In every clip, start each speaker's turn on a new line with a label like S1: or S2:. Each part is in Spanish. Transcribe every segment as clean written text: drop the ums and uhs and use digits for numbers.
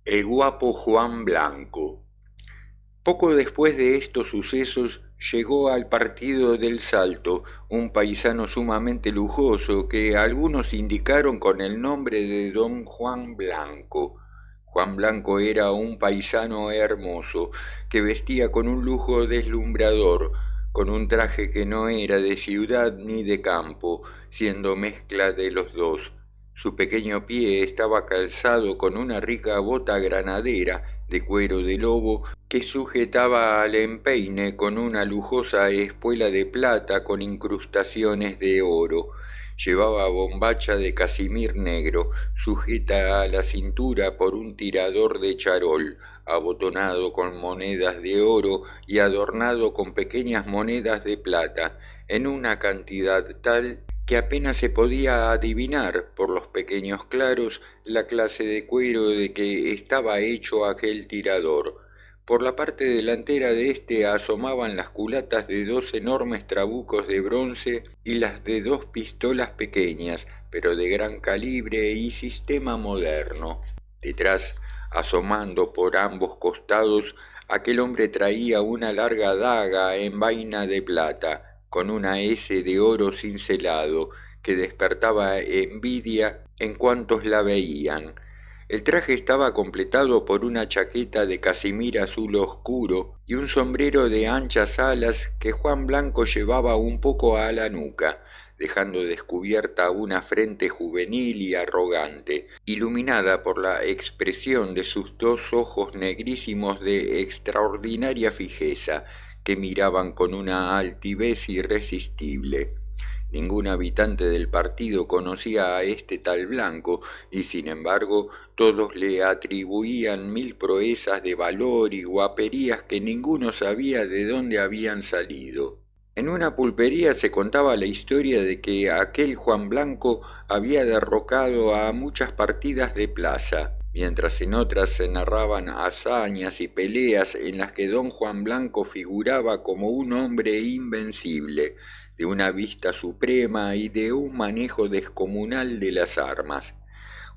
S1: El guapo Juan Blanco. Poco después de estos sucesos llegó al partido del Salto un paisano sumamente lujoso que algunos indicaron con el nombre de don Juan Blanco. Juan Blanco era un paisano hermoso que vestía con un lujo deslumbrador, con un traje que no era de ciudad ni de campo, siendo mezcla de los dos. Su pequeño pie estaba calzado con una rica bota granadera de cuero de lobo que sujetaba al empeine con una lujosa espuela de plata con incrustaciones de oro. Llevaba bombacha de casimir negro, sujeta a la cintura por un tirador de charol, abotonado con monedas de oro y adornado con pequeñas monedas de plata, en una cantidad tal que apenas se podía adivinar por los pequeños claros la clase de cuero de que estaba hecho aquel tirador. Por la parte delantera de éste asomaban las culatas de dos enormes trabucos de bronce y las de dos pistolas pequeñas, pero de gran calibre y sistema moderno. Detrás, asomando por ambos costados, aquel hombre traía una larga daga en vaina de plata, con una S de oro cincelado, que despertaba envidia en cuantos la veían. El traje estaba completado por una chaqueta de casimir azul oscuro y un sombrero de anchas alas que Juan Blanco llevaba un poco a la nuca, dejando descubierta una frente juvenil y arrogante, iluminada por la expresión de sus dos ojos negrísimos de extraordinaria fijeza, que miraban con una altivez irresistible. Ningún habitante del partido conocía a este tal Blanco, y sin embargo todos le atribuían mil proezas de valor y guaperías que ninguno sabía de dónde habían salido. En una pulpería se contaba la historia de que aquel Juan Blanco había derrocado a muchas partidas de plaza, mientras en otras se narraban hazañas y peleas en las que don Juan Blanco figuraba como un hombre invencible, de una vista suprema y de un manejo descomunal de las armas.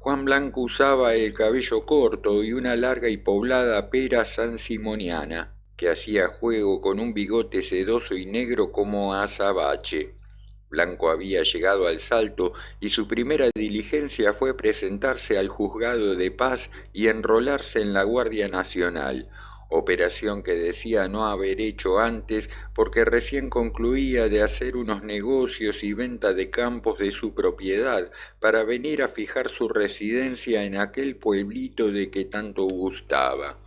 S1: Juan Blanco usaba el cabello corto y una larga y poblada pera sansimoniana, que hacía juego con un bigote sedoso y negro como azabache. Blanco había llegado al Salto y su primera diligencia fue presentarse al juzgado de paz y enrolarse en la Guardia Nacional, operación que decía no haber hecho antes porque recién concluía de hacer unos negocios y venta de campos de su propiedad para venir a fijar su residencia en aquel pueblito de que tanto gustaba.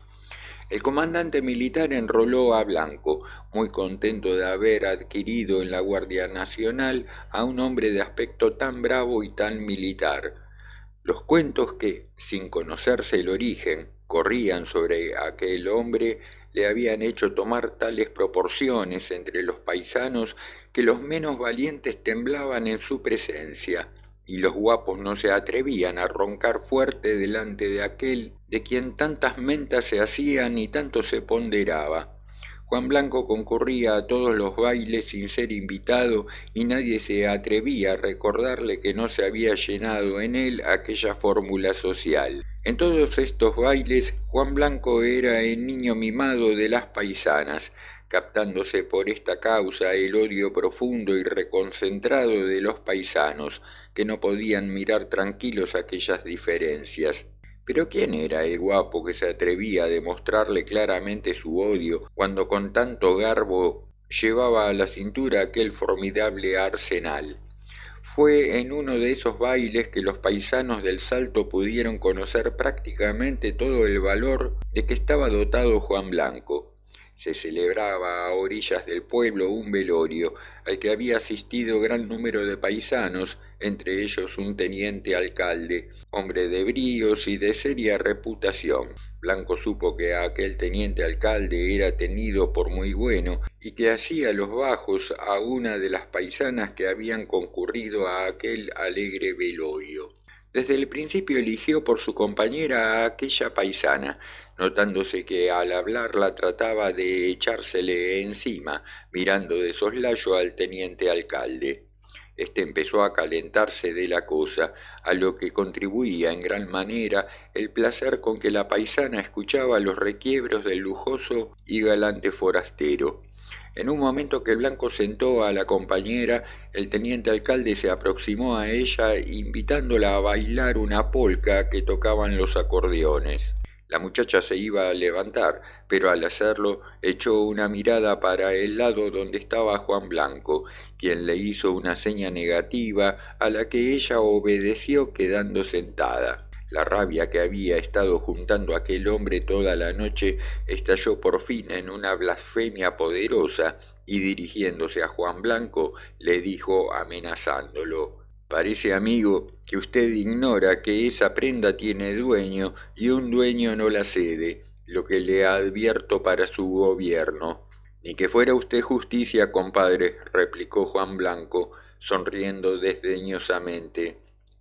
S1: El comandante militar enroló a Blanco, muy contento de haber adquirido en la Guardia Nacional a un hombre de aspecto tan bravo y tan militar. Los cuentos que, sin conocerse el origen, corrían sobre aquel hombre le habían hecho tomar tales proporciones entre los paisanos que los menos valientes temblaban en su presencia, y los guapos no se atrevían a roncar fuerte delante de aquel de quien tantas mentas se hacían y tanto se ponderaba. Juan Blanco concurría a todos los bailes sin ser invitado y nadie se atrevía a recordarle que no se había llenado en él aquella fórmula social. En todos estos bailes Juan Blanco era el niño mimado de las paisanas, captándose por esta causa el odio profundo y reconcentrado de los paisanos, que no podían mirar tranquilos aquellas diferencias. Pero ¿quién era el guapo que se atrevía a demostrarle claramente su odio cuando con tanto garbo llevaba a la cintura aquel formidable arsenal? Fue en uno de esos bailes que los paisanos del Salto pudieron conocer prácticamente todo el valor de que estaba dotado Juan Blanco. Se celebraba a orillas del pueblo un velorio, al que había asistido gran número de paisanos, entre ellos un teniente alcalde, hombre de bríos y de seria reputación. Blanco supo que aquel teniente alcalde era tenido por muy bueno y que hacía los bajos a una de las paisanas que habían concurrido a aquel alegre velorio. Desde el principio eligió por su compañera a aquella paisana, notándose que al hablarla trataba de echársele encima, mirando de soslayo al teniente alcalde. Este empezó a calentarse de la cosa, a lo que contribuía en gran manera el placer con que la paisana escuchaba los requiebros del lujoso y galante forastero. En un momento que el Blanco sentó a la compañera, el teniente alcalde se aproximó a ella invitándola a bailar una polca que tocaban los acordeones. La muchacha se iba a levantar, pero al hacerlo echó una mirada para el lado donde estaba Juan Blanco, quien le hizo una seña negativa a la que ella obedeció quedando sentada. La rabia que había estado juntando aquel hombre toda la noche estalló por fin en una blasfemia poderosa y dirigiéndose a Juan Blanco le dijo amenazándolo: «Parece, amigo, que usted ignora que esa prenda tiene dueño y un dueño no la cede, lo que le advierto para su gobierno». «Ni que fuera usted justicia, compadre», replicó Juan Blanco, sonriendo desdeñosamente.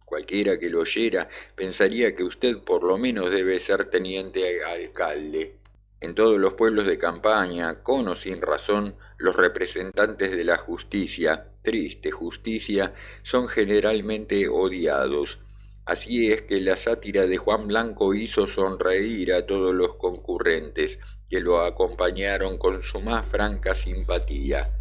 S1: «Cualquiera que lo oyera pensaría que usted por lo menos debe ser teniente alcalde. En todos los pueblos de campaña, con o sin razón, los representantes de la justicia, triste justicia, son generalmente odiados. Así es que la sátira de Juan Blanco hizo sonreír a todos los concurrentes, que lo acompañaron con su más franca simpatía.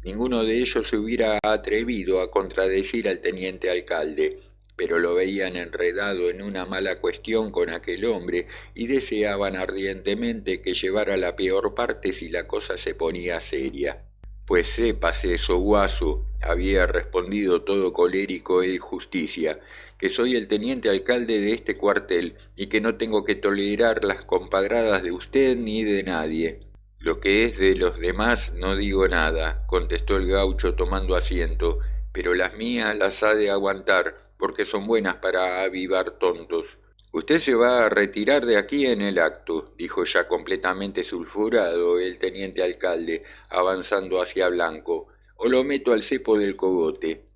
S1: Ninguno de ellos se hubiera atrevido a contradecir al teniente alcalde, pero lo veían enredado en una mala cuestión con aquel hombre y deseaban ardientemente que llevara la peor parte si la cosa se ponía seria. «Pues sépase eso, guaso», había respondido todo colérico el justicia, «que soy el teniente alcalde de este cuartel y que no tengo que tolerar las compadradas de usted ni de nadie». «Lo que es de los demás no digo nada», contestó el gaucho tomando asiento, «pero las mías las ha de aguantar, porque son buenas para avivar tontos». «Usted se va a retirar de aquí en el acto», dijo ya completamente sulfurado el teniente alcalde, avanzando hacia Blanco, «o lo meto al cepo del cogote».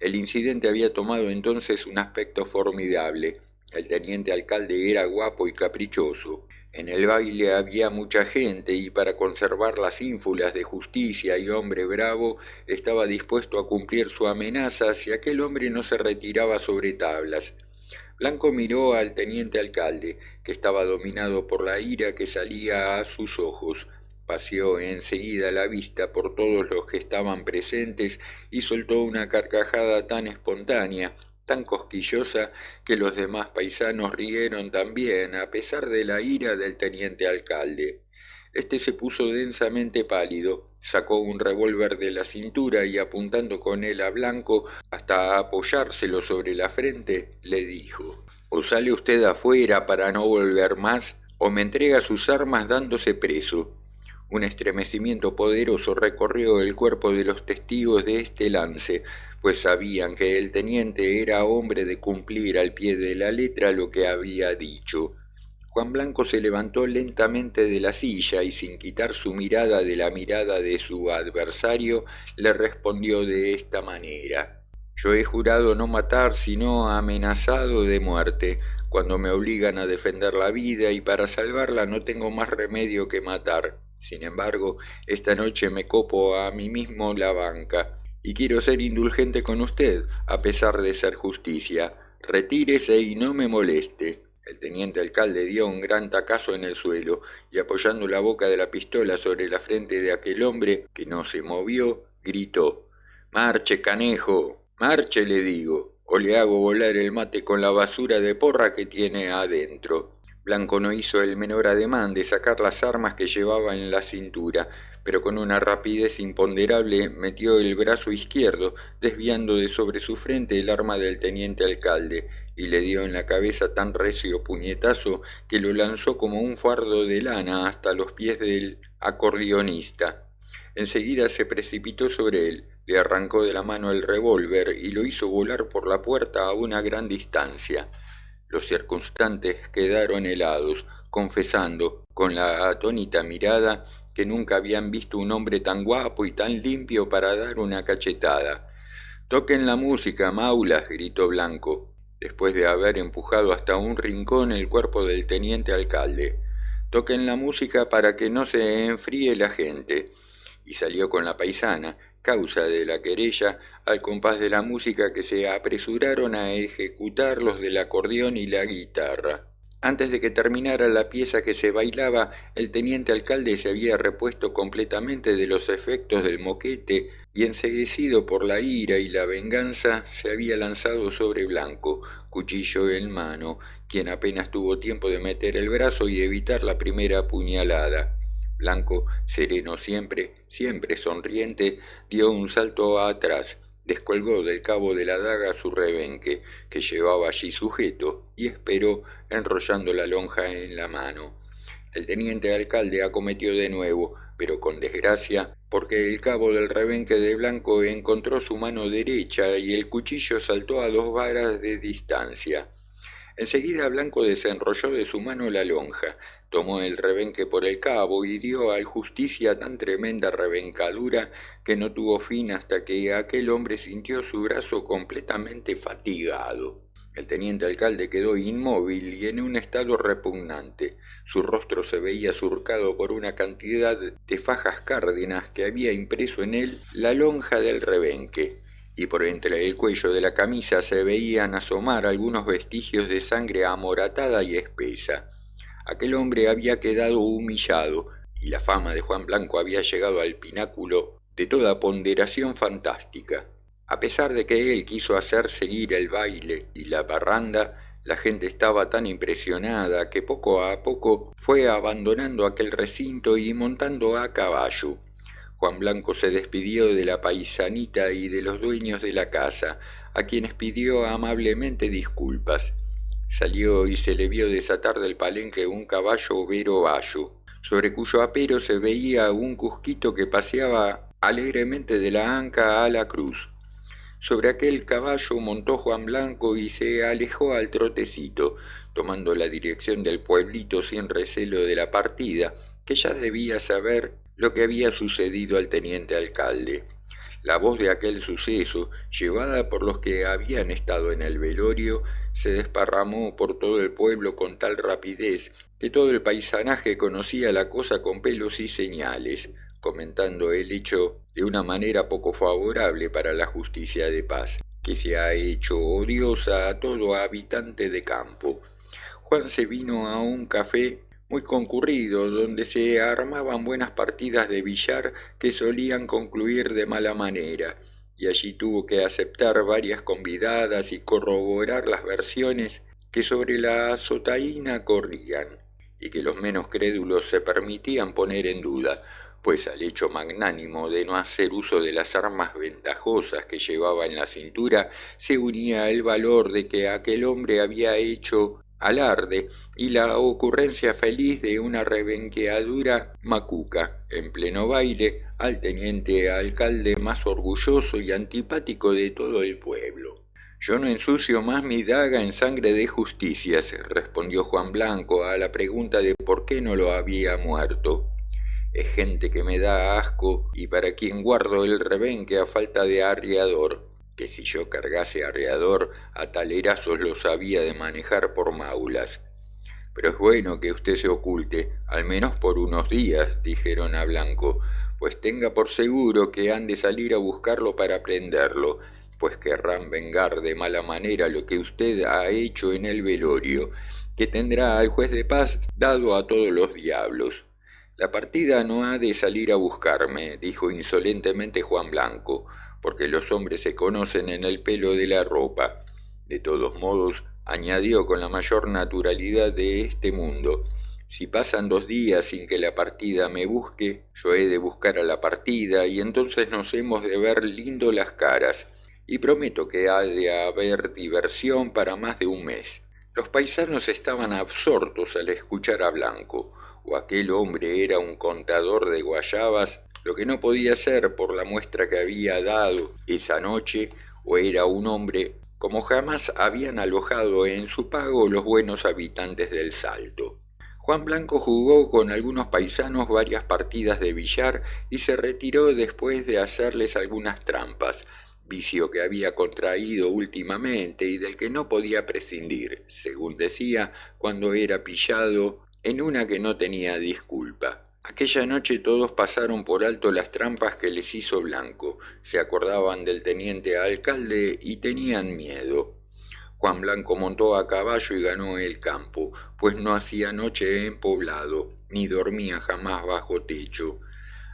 S1: El incidente había tomado entonces un aspecto formidable. El teniente alcalde era guapo y caprichoso. En el baile había mucha gente y para conservar las ínfulas de justicia y hombre bravo estaba dispuesto a cumplir su amenaza si aquel hombre no se retiraba sobre tablas. Blanco miró al teniente alcalde, que estaba dominado por la ira que salía a sus ojos. Paseó enseguida la vista por todos los que estaban presentes y soltó una carcajada tan espontánea, tan cosquillosa, que los demás paisanos rieron también, a pesar de la ira del teniente alcalde. Este se puso densamente pálido, sacó un revólver de la cintura y apuntando con él a Blanco hasta apoyárselo sobre la frente, le dijo: «O sale usted afuera para no volver más, o me entrega sus armas dándose preso». Un estremecimiento poderoso recorrió el cuerpo de los testigos de este lance, pues sabían que el teniente era hombre de cumplir al pie de la letra lo que había dicho. Juan Blanco se levantó lentamente de la silla y sin quitar su mirada de la mirada de su adversario, le respondió de esta manera: «Yo he jurado no matar sino amenazado de muerte, cuando me obligan a defender la vida y para salvarla no tengo más remedio que matar. Sin embargo, esta noche me copo a mí mismo la banca, y quiero ser indulgente con usted, a pesar de ser justicia. Retírese y no me moleste». El teniente alcalde dio un gran tacazo en el suelo y apoyando la boca de la pistola sobre la frente de aquel hombre, que no se movió, gritó: «Marche, canejo, marche, le digo, o le hago volar el mate con la basura de porra que tiene adentro». Blanco no hizo el menor ademán de sacar las armas que llevaba en la cintura, pero con una rapidez imponderable metió el brazo izquierdo, desviando de sobre su frente el arma del teniente alcalde, y le dio en la cabeza tan recio puñetazo que lo lanzó como un fardo de lana hasta los pies del acordeonista. Enseguida se precipitó sobre él, le arrancó de la mano el revólver y lo hizo volar por la puerta a una gran distancia. Los circunstantes quedaron helados, confesando, con la atónita mirada, que nunca habían visto un hombre tan guapo y tan limpio para dar una cachetada. «Toquen la música, maulas», gritó Blanco, después de haber empujado hasta un rincón el cuerpo del teniente alcalde. «Toquen la música para que no se enfríe la gente». Y salió con la paisana, causa de la querella, al compás de la música que se apresuraron a ejecutar los del acordeón y la guitarra. Antes de que terminara la pieza que se bailaba, el teniente alcalde se había repuesto completamente de los efectos del moquete y, enceguecido por la ira y la venganza, se había lanzado sobre Blanco, cuchillo en mano, quien apenas tuvo tiempo de meter el brazo y evitar la primera puñalada. Blanco, sereno siempre, siempre sonriente, dio un salto atrás, descolgó del cabo de la daga su rebenque, que llevaba allí sujeto, y esperó, enrollando la lonja en la mano. El teniente alcalde acometió de nuevo, pero con desgracia, porque el cabo del rebenque de Blanco encontró su mano derecha y el cuchillo saltó a 2 varas de distancia. Enseguida Blanco desenrolló de su mano la lonja, tomó el rebenque por el cabo y dio al Justicia tan tremenda rebencadura que no tuvo fin hasta que aquel hombre sintió su brazo completamente fatigado. El teniente alcalde quedó inmóvil y en un estado repugnante. Su rostro se veía surcado por una cantidad de fajas cárdenas que había impreso en él la lonja del rebenque, y por entre el cuello de la camisa se veían asomar algunos vestigios de sangre amoratada y espesa. Aquel hombre había quedado humillado, y la fama de Juan Blanco había llegado al pináculo de toda ponderación fantástica. A pesar de que él quiso hacer seguir el baile y la parranda, la gente estaba tan impresionada que poco a poco fue abandonando aquel recinto y montando a caballo. Juan Blanco se despidió de la paisanita y de los dueños de la casa, a quienes pidió amablemente disculpas. Salió y se le vio desatar del palenque un caballo overo bayo, sobre cuyo apero se veía un cusquito que paseaba alegremente de la anca a la cruz. Sobre aquel caballo montó Juan Blanco y se alejó al trotecito, tomando la dirección del pueblito sin recelo de la partida, que ya debía saber lo que había sucedido al teniente alcalde. La voz de aquel suceso, llevada por los que habían estado en el velorio, se desparramó por todo el pueblo con tal rapidez que todo el paisanaje conocía la cosa con pelos y señales, comentando el hecho de una manera poco favorable para la justicia de paz, que se ha hecho odiosa a todo habitante de campo. Juan se vino a un café muy concurrido, donde se armaban buenas partidas de billar que solían concluir de mala manera, y allí tuvo que aceptar varias convidadas y corroborar las versiones que sobre la azotaína corrían, y que los menos crédulos se permitían poner en duda, pues al hecho magnánimo de no hacer uso de las armas ventajosas que llevaba en la cintura se unía el valor de que aquel hombre había hecho alarde y la ocurrencia feliz de una rebenqueadura macuca en pleno baile al teniente alcalde más orgulloso y antipático de todo el pueblo. «Yo no ensucio más mi daga en sangre de justicias», respondió Juan Blanco a la pregunta de por qué no lo había muerto. «Es gente que me da asco y para quien guardo el rebenque a falta de arriador, que si yo cargase arriador a talerazos los había de manejar por maulas. Pero es bueno que usted se oculte, al menos por unos días», dijeron a Blanco, «pues tenga por seguro que han de salir a buscarlo para prenderlo, pues querrán vengar de mala manera lo que usted ha hecho en el velorio, que tendrá al juez de paz dado a todos los diablos». «La partida no ha de salir a buscarme», dijo insolentemente Juan Blanco, «porque los hombres se conocen en el pelo de la ropa. De todos modos», añadió con la mayor naturalidad de este mundo, «si pasan 2 días sin que la partida me busque, yo he de buscar a la partida y entonces nos hemos de ver lindo las caras, y prometo que ha de haber diversión para más de un mes». Los paisanos estaban absortos al escuchar a Blanco. O aquel hombre era un contador de guayabas, lo que no podía ser por la muestra que había dado esa noche, o era un hombre como jamás habían alojado en su pago los buenos habitantes del Salto. Juan Blanco jugó con algunos paisanos varias partidas de billar y se retiró después de hacerles algunas trampas, vicio que había contraído últimamente y del que no podía prescindir, según decía, cuando era pillado en una que no tenía disculpa. Aquella noche todos pasaron por alto las trampas que les hizo Blanco, se acordaban del teniente alcalde y tenían miedo. Juan Blanco montó a caballo y ganó el campo, pues no hacía noche en poblado, ni dormía jamás bajo techo.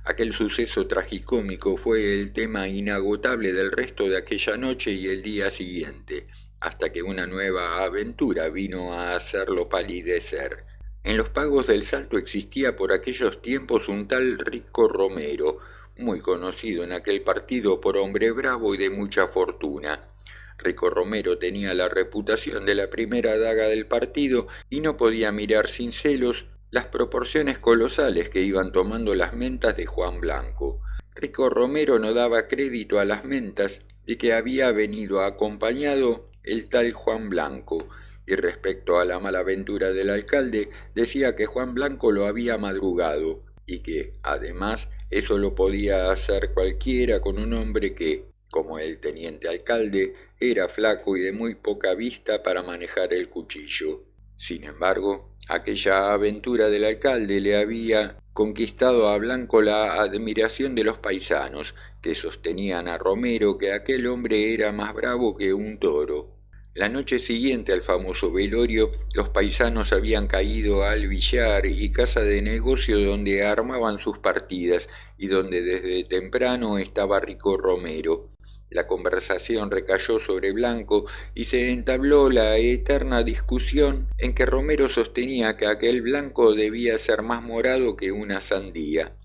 S1: Aquel suceso tragicómico fue el tema inagotable del resto de aquella noche y el día siguiente, hasta que una nueva aventura vino a hacerlo palidecer. En los pagos del Salto existía por aquellos tiempos un tal Rico Romero, muy conocido en aquel partido por hombre bravo y de mucha fortuna. Rico Romero tenía la reputación de la primera daga del partido y no podía mirar sin celos las proporciones colosales que iban tomando las mentas de Juan Blanco. Rico Romero no daba crédito a las mentas de que había venido acompañado el tal Juan Blanco, y respecto a la malaventura del alcalde decía que Juan Blanco lo había madrugado, y que, además, eso lo podía hacer cualquiera con un hombre que, como el teniente alcalde, era flaco y de muy poca vista para manejar el cuchillo. Sin embargo, aquella aventura del alcalde le había conquistado a Blanco la admiración de los paisanos, que sostenían a Romero que aquel hombre era más bravo que un toro. La noche siguiente al famoso velorio, los paisanos habían caído al billar y casa de negocio donde armaban sus partidas y donde desde temprano estaba Rico Romero. La conversación recayó sobre Blanco y se entabló la eterna discusión en que Romero sostenía que aquel Blanco debía ser más morado que una sandía.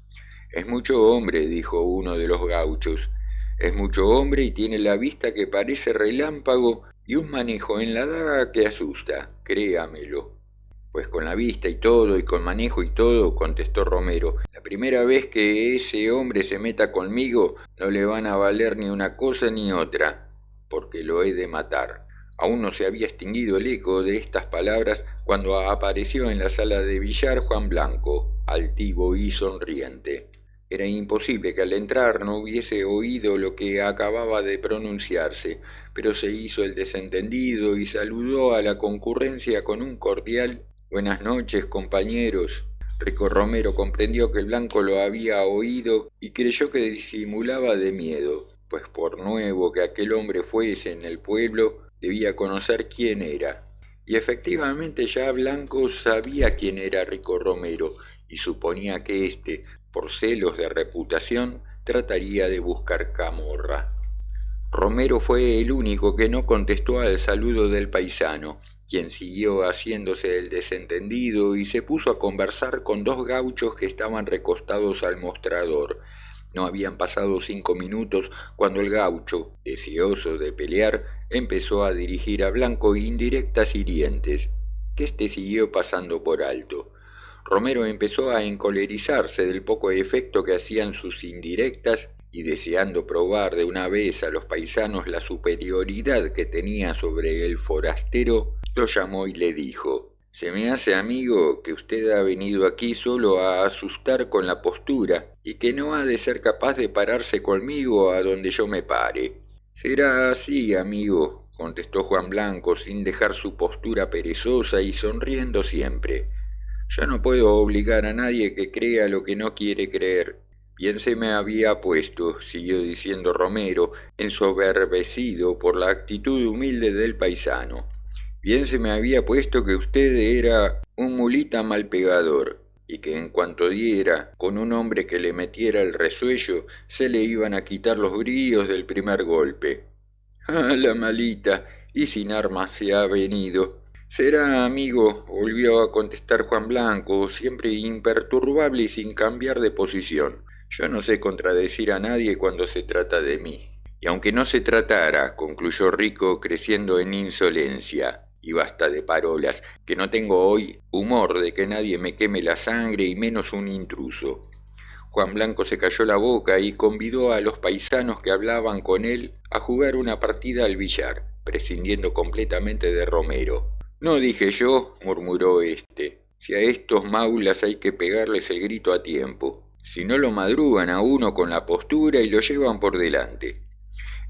S1: «Es mucho hombre», dijo uno de los gauchos. «Es mucho hombre y tiene la vista que parece relámpago y un manejo en la daga que asusta, créamelo». «Pues con la vista y todo, y con manejo y todo», contestó Romero. «La primera vez que ese hombre se meta conmigo, no le van a valer ni una cosa ni otra, porque lo he de matar». Aún no se había extinguido el eco de estas palabras cuando apareció en la sala de billar Juan Blanco, altivo y sonriente. Era imposible que al entrar no hubiese oído lo que acababa de pronunciarse, pero se hizo el desentendido y saludó a la concurrencia con un cordial «Buenas noches, compañeros». Rico Romero comprendió que el Blanco lo había oído y creyó que disimulaba de miedo, pues por nuevo que aquel hombre fuese en el pueblo, debía conocer quién era. Y efectivamente ya Blanco sabía quién era Rico Romero y suponía que éste, por celos de reputación, trataría de buscar camorra. Romero fue el único que no contestó al saludo del paisano, quien siguió haciéndose el desentendido y se puso a conversar con dos gauchos que estaban recostados al mostrador. No habían pasado 5 minutos cuando el gaucho, deseoso de pelear, empezó a dirigir a Blanco indirectas hirientes, que éste siguió pasando por alto. Romero empezó a encolerizarse del poco efecto que hacían sus indirectas y, deseando probar de una vez a los paisanos la superioridad que tenía sobre el forastero, lo llamó y le dijo: «Se me hace, amigo, que usted ha venido aquí solo a asustar con la postura y que no ha de ser capaz de pararse conmigo a donde yo me pare». «Será así, amigo», contestó Juan Blanco sin dejar su postura perezosa y sonriendo siempre. «Yo no puedo obligar a nadie que crea lo que no quiere creer. Bien se me había puesto», siguió diciendo Romero, ensoberbecido por la actitud humilde del paisano, «bien se me había puesto que usted era un mulita mal pegador, y que en cuanto diera con un hombre que le metiera el resuello, se le iban a quitar los bríos del primer golpe». «Ah, la malita, y sin armas se ha venido». «Será, amigo», volvió a contestar Juan Blanco, siempre imperturbable y sin cambiar de posición. «Yo no sé contradecir a nadie cuando se trata de mí». «Y aunque no se tratara», concluyó Rico creciendo en insolencia, «y basta de parolas, que no tengo hoy humor de que nadie me queme la sangre y menos un intruso». Juan Blanco se cayó la boca y convidó a los paisanos que hablaban con él a jugar una partida al billar, prescindiendo completamente de Romero. «No dije yo», murmuró éste, «si a estos maulas hay que pegarles el grito a tiempo. Si no lo madrugan a uno con la postura y lo llevan por delante».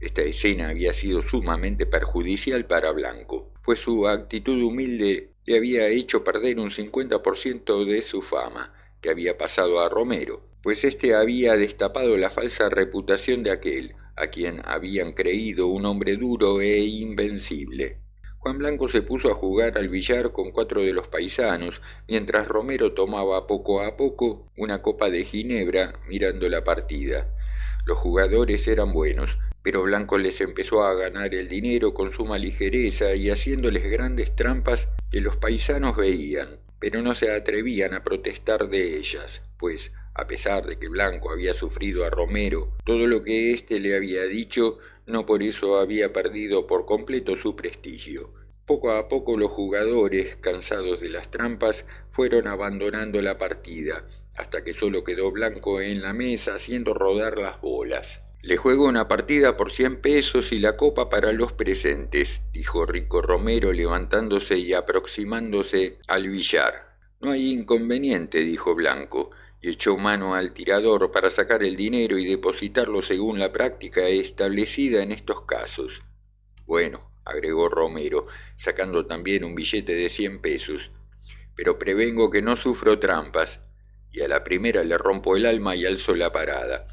S1: Esta escena había sido sumamente perjudicial para Blanco, pues su actitud humilde le había hecho perder un 50% de su fama, que había pasado a Romero, pues éste había destapado la falsa reputación de aquel, a quien habían creído un hombre duro e invencible. Juan Blanco se puso a jugar al billar con 4 de los paisanos, mientras Romero tomaba poco a poco una copa de ginebra mirando la partida. Los jugadores eran buenos, pero Blanco les empezó a ganar el dinero con suma ligereza y haciéndoles grandes trampas que los paisanos veían, pero no se atrevían a protestar de ellas, pues, a pesar de que Blanco había sufrido a Romero todo lo que éste le había dicho, no por eso había perdido por completo su prestigio. Poco a poco los jugadores, cansados de las trampas, fueron abandonando la partida, hasta que solo quedó Blanco en la mesa haciendo rodar las bolas. «Le juego una partida por 100 pesos y la copa para los presentes», dijo Rico Romero levantándose y aproximándose al billar. «No hay inconveniente», dijo Blanco, y echó mano al tirador para sacar el dinero y depositarlo según la práctica establecida en estos casos. «Bueno», agregó Romero, sacando también un billete de 100 pesos, «pero prevengo que no sufro trampas», y a la primera le rompo el alma y alzo la parada.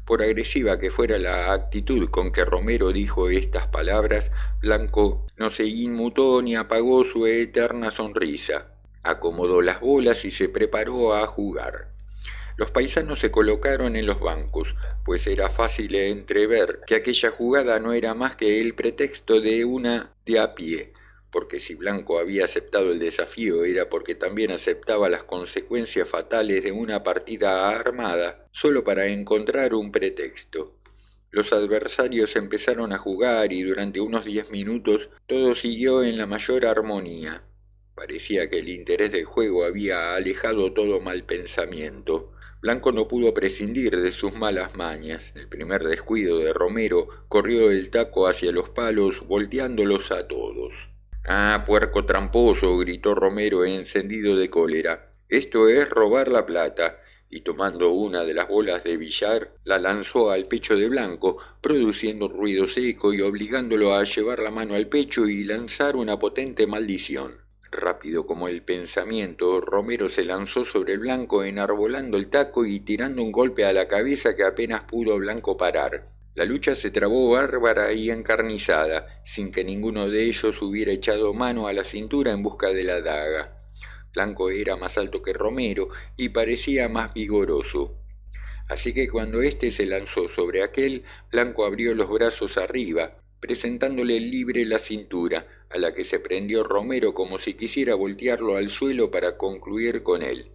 S1: Por agresiva que fuera la actitud con que Romero dijo estas palabras, Blanco no se inmutó ni apagó su eterna sonrisa. Acomodó las bolas y se preparó a jugar. Los paisanos se colocaron en los bancos, pues era fácil entrever que aquella jugada no era más que el pretexto de una de a pie, porque si Blanco había aceptado el desafío era porque también aceptaba las consecuencias fatales de una partida armada, solo para encontrar un pretexto. Los adversarios empezaron a jugar y durante unos 10 minutos todo siguió en la mayor armonía. Parecía que el interés del juego había alejado todo mal pensamiento. Blanco no pudo prescindir de sus malas mañas. El primer descuido de Romero corrió el taco hacia los palos, volteándolos a todos. «¡Ah, puerco tramposo!», gritó Romero encendido de cólera. «Esto es robar la plata», y tomando una de las bolas de billar, la lanzó al pecho de Blanco, produciendo un ruido seco y obligándolo a llevar la mano al pecho y lanzar una potente maldición. Rápido como el pensamiento, Romero se lanzó sobre Blanco enarbolando el taco y tirando un golpe a la cabeza que apenas pudo Blanco parar. La lucha se trabó bárbara y encarnizada, sin que ninguno de ellos hubiera echado mano a la cintura en busca de la daga. Blanco era más alto que Romero y parecía más vigoroso. Así que cuando éste se lanzó sobre aquel, Blanco abrió los brazos arriba, presentándole libre la cintura, a la que se prendió Romero como si quisiera voltearlo al suelo para concluir con él.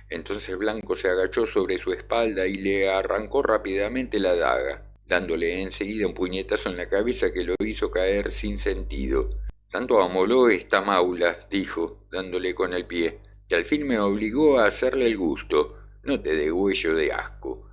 S1: Entonces Blanco se agachó sobre su espalda y le arrancó rápidamente la daga, dándole enseguida un puñetazo en la cabeza que lo hizo caer sin sentido. «Tanto amoló esta maula», dijo, dándole con el pie, «que al fin me obligó a hacerle el gusto. No te degüello de asco».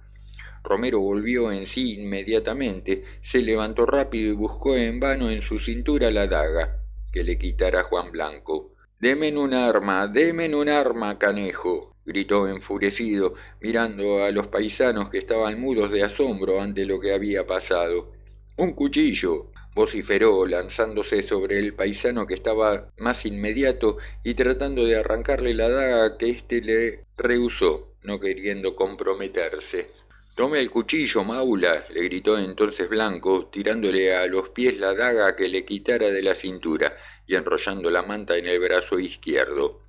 S1: Romero volvió en sí inmediatamente, se levantó rápido y buscó en vano en su cintura la daga que le quitara Juan Blanco. «Demen un arma, canejo», gritó enfurecido, mirando a los paisanos que estaban mudos de asombro ante lo que había pasado. «¡Un cuchillo!», vociferó, lanzándose sobre el paisano que estaba más inmediato y tratando de arrancarle la daga que éste le rehusó, no queriendo comprometerse. «Tome el cuchillo, maula», le gritó entonces Blanco, tirándole a los pies la daga que le quitara de la cintura y enrollando la manta en el brazo izquierdo.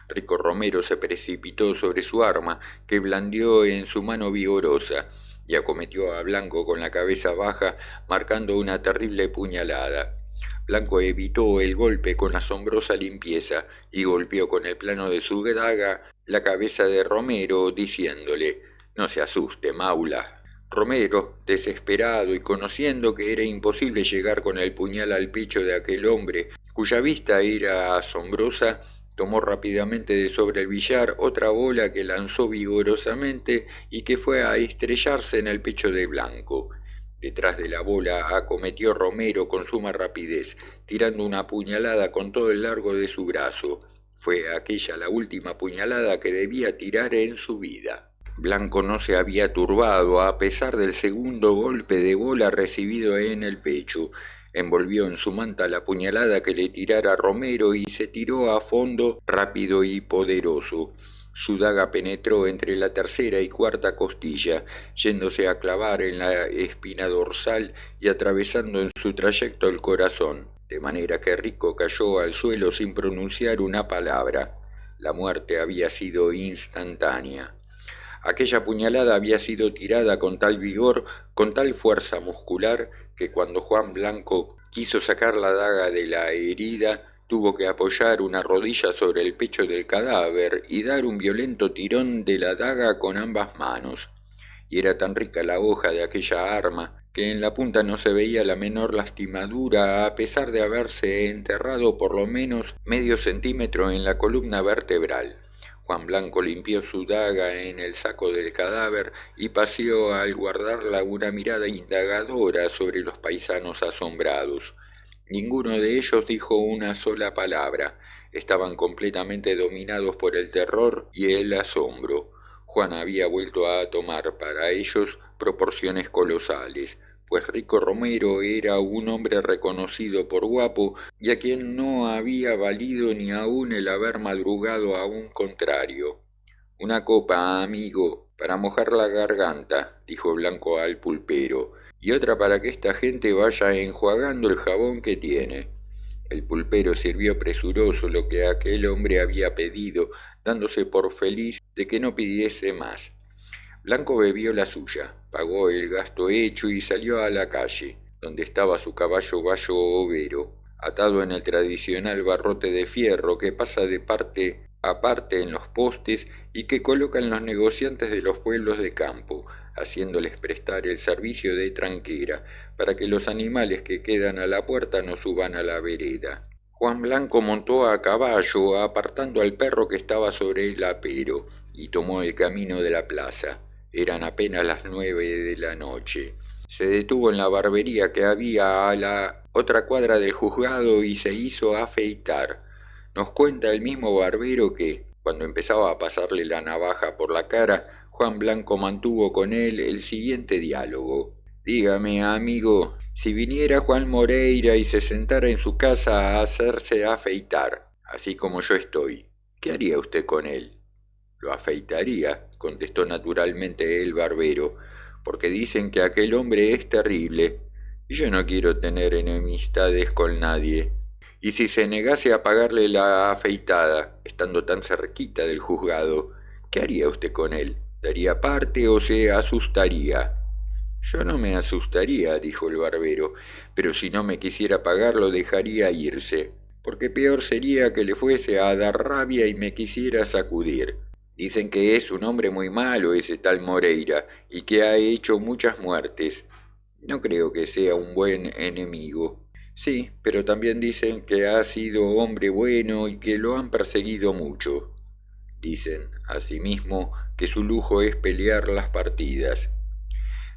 S1: Rico Romero se precipitó sobre su arma, que blandió en su mano vigorosa, y acometió a Blanco con la cabeza baja, marcando una terrible puñalada. Blanco evitó el golpe con asombrosa limpieza y golpeó con el plano de su daga la cabeza de Romero, diciéndole: «No se asuste, maula». Romero, desesperado y conociendo que era imposible llegar con el puñal al pecho de aquel hombre, cuya vista era asombrosa, tomó rápidamente de sobre el billar otra bola que lanzó vigorosamente y que fue a estrellarse en el pecho de Blanco. Detrás de la bola acometió Romero con suma rapidez, tirando una puñalada con todo el largo de su brazo. Fue aquella la última puñalada que debía tirar en su vida. Blanco no se había turbado a pesar del segundo golpe de bola recibido en el pecho. Envolvió en su manta la puñalada que le tirara Romero y se tiró a fondo rápido y poderoso. su daga penetró entre la tercera y cuarta costilla, yéndose a clavar en la espina dorsal y atravesando en su trayecto el corazón, de manera que Rico cayó al suelo sin pronunciar una palabra. La muerte había sido instantánea. Aquella puñalada había sido tirada con tal vigor, con tal fuerza muscular, que cuando Juan Blanco quiso sacar la daga de la herida, tuvo que apoyar una rodilla sobre el pecho del cadáver y dar un violento tirón de la daga con ambas manos. Y era tan rica la hoja de aquella arma que en la punta no se veía la menor lastimadura, a pesar de haberse enterrado por lo menos medio centímetro en la columna vertebral. Juan Blanco limpió su daga en el saco del cadáver y paseó al guardarla una mirada indagadora sobre los paisanos asombrados. Ninguno de ellos dijo una sola palabra. Estaban completamente dominados por el terror y el asombro. Juan había vuelto a tomar para ellos proporciones colosales, pues Rico Romero era un hombre reconocido por guapo y a quien no había valido ni aun el haber madrugado a un contrario. «Una copa, amigo, para mojar la garganta», dijo Blanco al pulpero, «y otra para que esta gente vaya enjuagando el jabón que tiene». El pulpero sirvió presuroso lo que aquel hombre había pedido, dándose por feliz de que no pidiese más. Blanco bebió la suya, pagó el gasto hecho y salió a la calle, donde estaba su caballo Bayo Overo, atado en el tradicional barrote de fierro que pasa de parte a parte en los postes y que colocan los negociantes de los pueblos de campo, haciéndoles prestar el servicio de tranquera, para que los animales que quedan a la puerta no suban a la vereda. Juan Blanco montó a caballo, apartando al perro que estaba sobre el apero, y tomó el camino de la plaza. Eran apenas las 9 de la noche. Se detuvo en la barbería que había a la otra cuadra del juzgado y se hizo afeitar. Nos cuenta el mismo barbero que, cuando empezaba a pasarle la navaja por la cara, Juan Blanco mantuvo con él el siguiente diálogo. «Dígame, amigo, si viniera Juan Moreira y se sentara en su casa a hacerse afeitar, así como yo estoy, ¿qué haría usted con él?» «Lo afeitaría», contestó naturalmente el barbero, «porque dicen que aquel hombre es terrible, y yo no quiero tener enemistades con nadie. Y si se negase a pagarle la afeitada, estando tan cerquita del juzgado, ¿qué haría usted con él? ¿Daría parte o se asustaría?» «Yo no me asustaría», dijo el barbero, «pero si no me quisiera pagar lo dejaría irse, porque peor sería que le fuese a dar rabia y me quisiera sacudir. Dicen que es un hombre muy malo ese tal Moreira y que ha hecho muchas muertes. No creo que sea un buen enemigo». «Sí, pero también dicen que ha sido hombre bueno y que lo han perseguido mucho. Dicen, asimismo, que su lujo es pelear las partidas».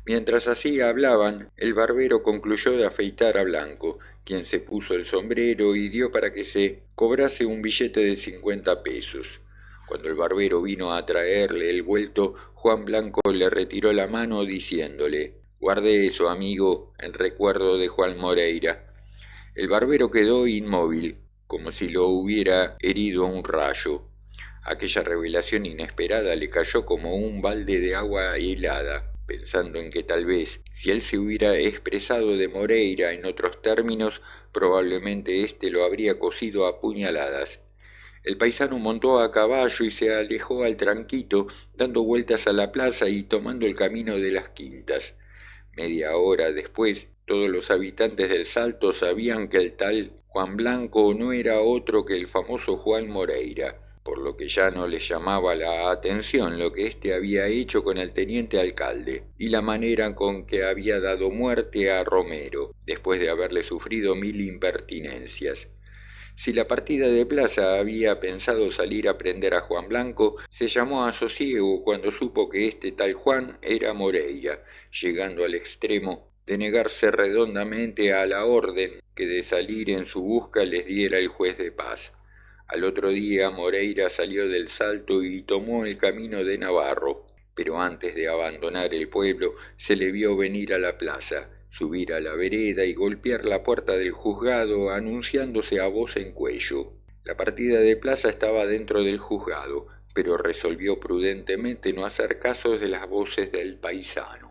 S1: Mientras así hablaban, el barbero concluyó de afeitar a Blanco, quien se puso el sombrero y dio para que se cobrase un billete de 50 pesos. Cuando el barbero vino a traerle el vuelto, Juan Blanco le retiró la mano diciéndole: «Guarde eso, amigo, en recuerdo de Juan Moreira». El barbero quedó inmóvil, como si lo hubiera herido un rayo. Aquella revelación inesperada le cayó como un balde de agua helada, pensando en que tal vez, si él se hubiera expresado de Moreira en otros términos, probablemente éste lo habría cosido a puñaladas. El paisano montó a caballo y se alejó al tranquito, dando vueltas a la plaza y tomando el camino de las quintas. Media hora después, todos los habitantes del Salto sabían que el tal Juan Blanco no era otro que el famoso Juan Moreira, por lo que ya no les llamaba la atención lo que éste había hecho con el teniente alcalde y la manera con que había dado muerte a Romero, después de haberle sufrido 1000 impertinencias. Si la partida de plaza había pensado salir a prender a Juan Blanco, se llamó a sosiego cuando supo que este tal Juan era Moreira, llegando al extremo de negarse redondamente a la orden que de salir en su busca les diera el juez de paz. Al otro día Moreira salió del Salto y tomó el camino de Navarro, pero antes de abandonar el pueblo se le vio venir a la plaza, subir a la vereda y golpear la puerta del juzgado anunciándose a voz en cuello. La partida de plaza estaba dentro del juzgado, pero resolvió prudentemente no hacer caso de las voces del paisano.